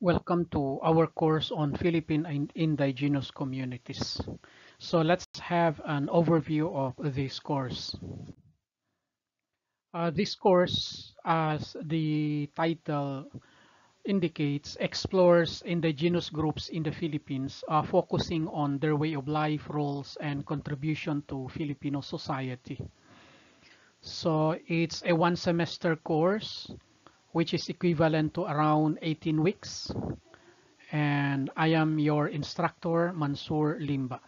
Welcome to our course on Philippine indigenous communities. So let's have an overview of this course. This course, as the title indicates, explores indigenous groups in the Philippines, focusing on their way of life, roles, and contribution to Filipino society. So it's a one semester course, which is equivalent to around 18 weeks. And I am your instructor, Mansour Limba.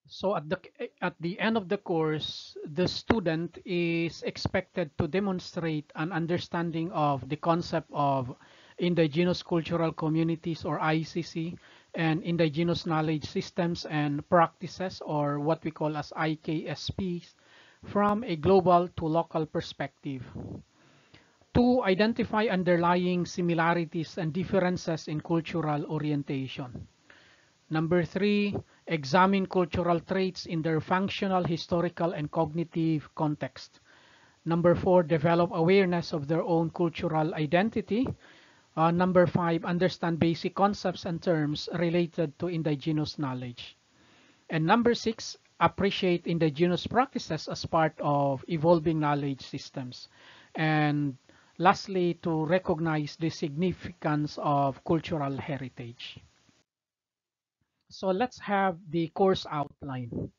So at the end of the course, the student is expected to demonstrate an understanding of the concept of indigenous cultural communities, or ICC, and indigenous knowledge systems and practices, or what we call as IKSPs, from a global to local perspective. To identify underlying similarities and differences in cultural orientation. Number three, examine cultural traits in their functional, historical, and cognitive context. Number four, develop awareness of their own cultural identity. Number five, understand basic concepts and terms related to indigenous knowledge. And number six, appreciate indigenous practices as part of evolving knowledge systems. And lastly, to recognize the significance of cultural heritage. So let's have the course outline.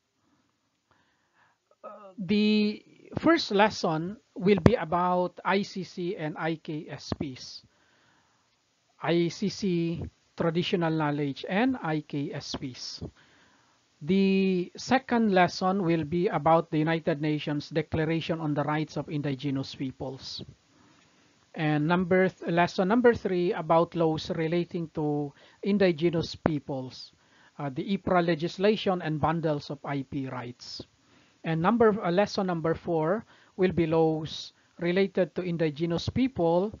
The first lesson will be about ICC and IKSPs. ICC, traditional knowledge, and IKSPs. The second lesson will be about the United Nations Declaration on the Rights of Indigenous Peoples. And lesson number three, about laws relating to indigenous peoples, the IPRA legislation and bundles of IP rights. And lesson number four will be laws related to indigenous people.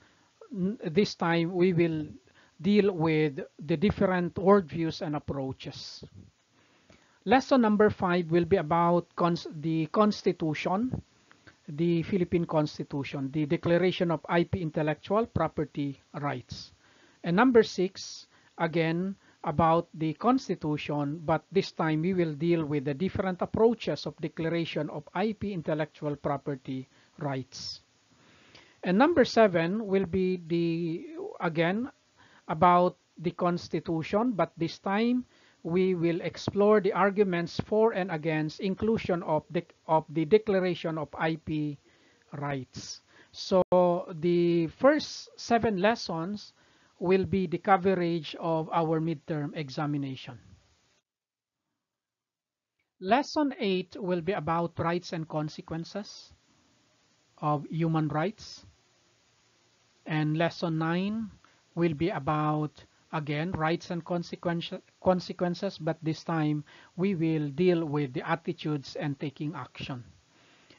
This time we will deal with the different worldviews and approaches. Lesson number five will be about the Constitution, the Philippine Constitution, the Declaration of IP Intellectual Property Rights. And number six, again, about the Constitution, but this time we will deal with the different approaches of Declaration of IP Intellectual Property Rights. And number seven will be again, about the Constitution, but this time we will explore the arguments for and against inclusion of the Declaration of IP rights. So the first 7 lessons will be the coverage of our midterm examination. Lesson 8 will be about rights and consequences of human rights. And lesson 9 will be about, again, rights and consequences, but this time we will deal with the attitudes and taking action.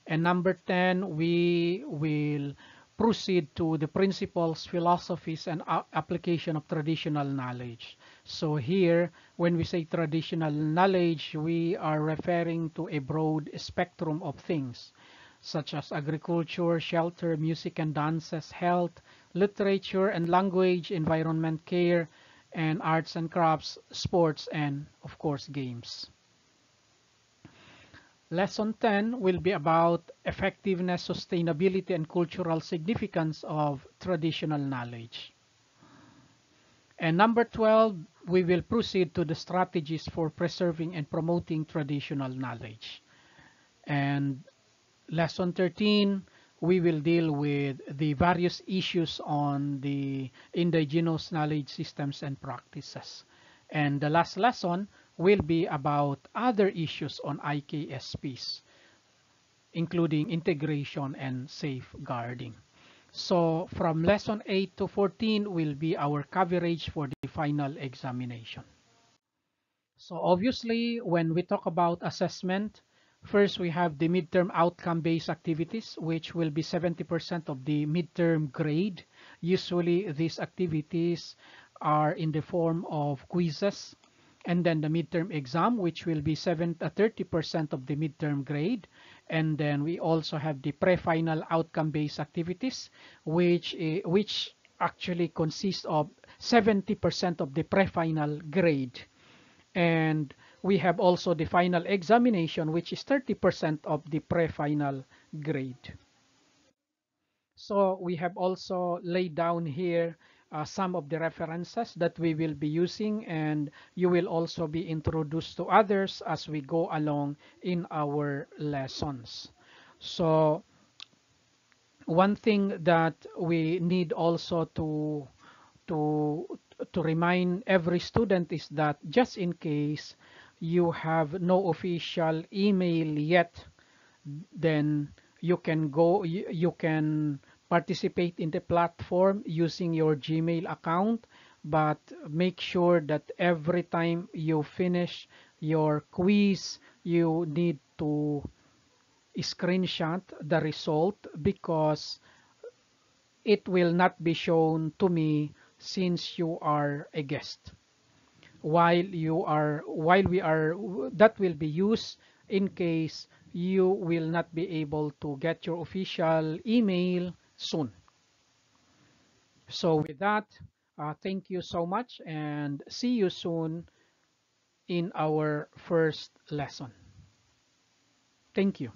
And number 10, we will proceed to the principles, philosophies, and application of traditional knowledge. So here, when we say traditional knowledge, we are referring to a broad spectrum of things, such as agriculture, shelter, music and dances, health, literature and language, environment care, and arts and crafts, sports, and of course games. Lesson 10 will be about effectiveness, sustainability, and cultural significance of traditional knowledge. And number 12, we will proceed to the strategies for preserving and promoting traditional knowledge. And lesson 13, we will deal with the various issues on the indigenous knowledge systems and practices. And the last lesson will be about other issues on IKSPs, including integration and safeguarding. So from lesson 8 to 14 will be our coverage for the final examination. So obviously, when we talk about assessment, first we have the midterm outcome-based activities, which will be 70% of the midterm grade. Usually these activities are in the form of quizzes, and then the midterm exam, which will be 30% of the midterm grade, And then we also have the pre-final outcome-based activities, which actually consists of 70% of the pre-final grade. And we have also the final examination, which is 30% of the pre-final grade. So we have also laid down here some of the references that we will be using, and you will also be introduced to others as we go along in our lessons. So one thing that we need also to to remind every student is that just in case you have no official email yet, then you can participate in the platform using your Gmail account, but make sure that every time you finish your quiz, you need to screenshot the result, because it will not be shown to me since you are a guest. While we are that will be used in case you will not be able to get your official email soon. So with that, thank you so much and see you soon in our first lesson. Thank you.